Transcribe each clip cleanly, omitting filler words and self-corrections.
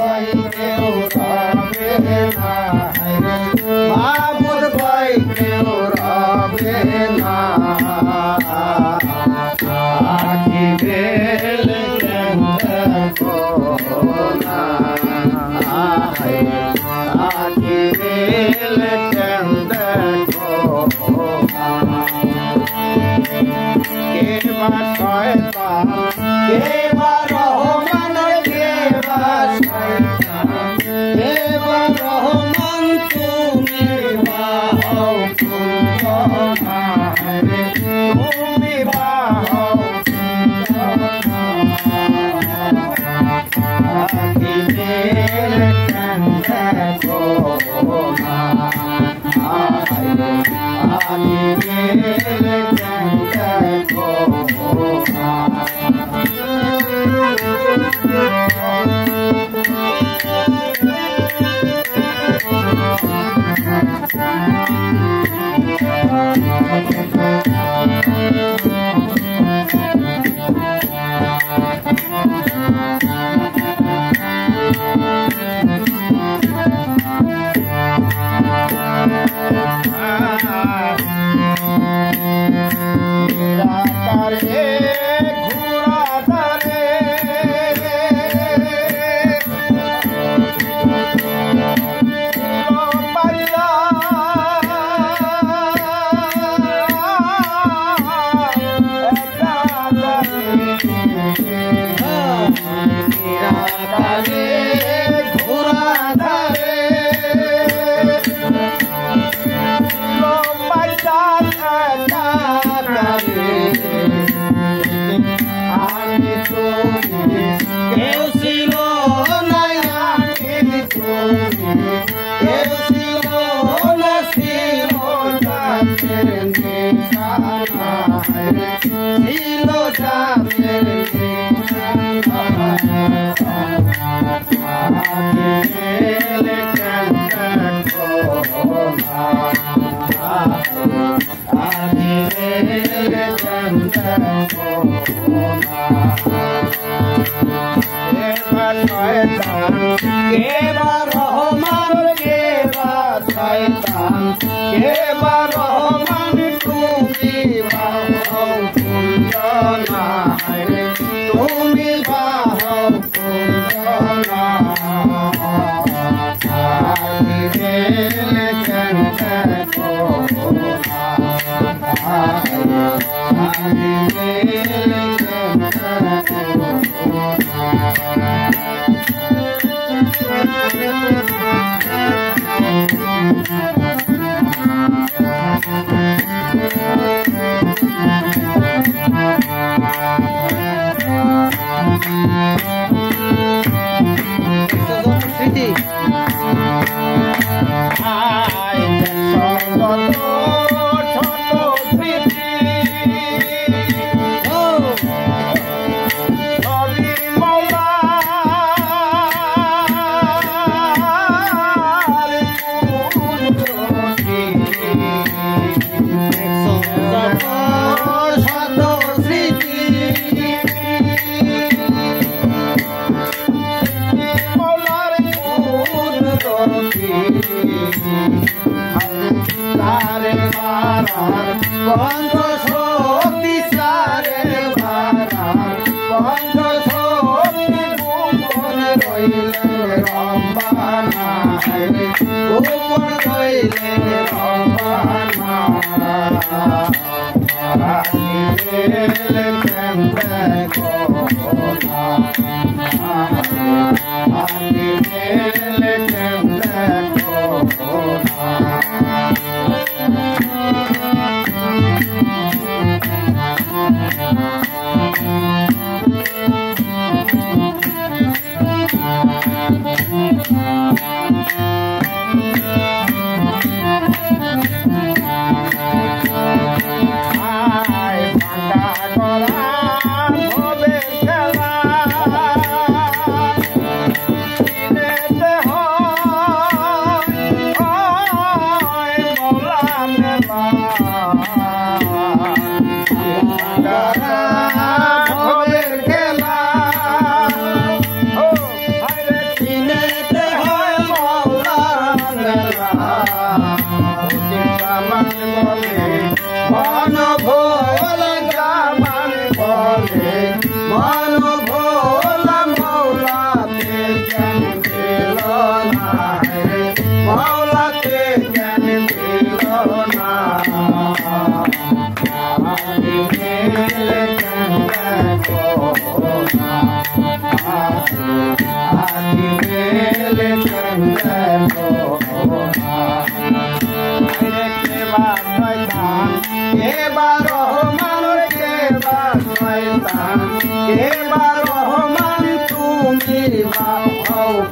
ভাই কেউ রবে না বাবুর ভাই কেউ রবে না আখি বেলে দেখো না আখি বেলে দেখো কেবা শয়তান কেবা রহমান কেবা শয়তান কেবা রহমান তুমি বাহো কুঞ্জনা তুমি বাহো আখি বেলে দেখো না আখি বেলে দেখো না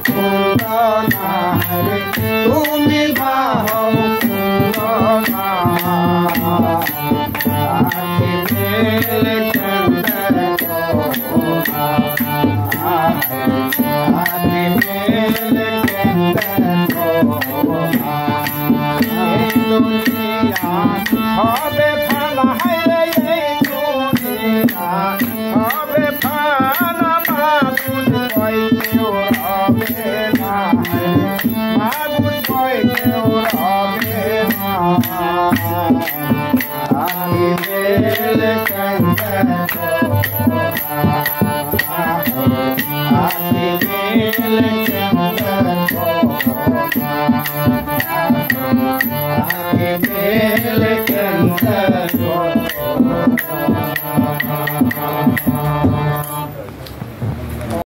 কুন্দনা রে তুমি বাহু কুন্দনা আখি মেলে চন্দন কোনা আখি মেলে চন্দন কোনা এই দুনিয়া হবে ফানা হায়রে এই দুনিয়া হবে ফানা মাগুন কই কেউ হবে না মাগুন কই কেউ হবে না আখি মেলে চন্দন কোনা আখি মেলে চন্দন কোনা আখি মেলে চন্দন কোনা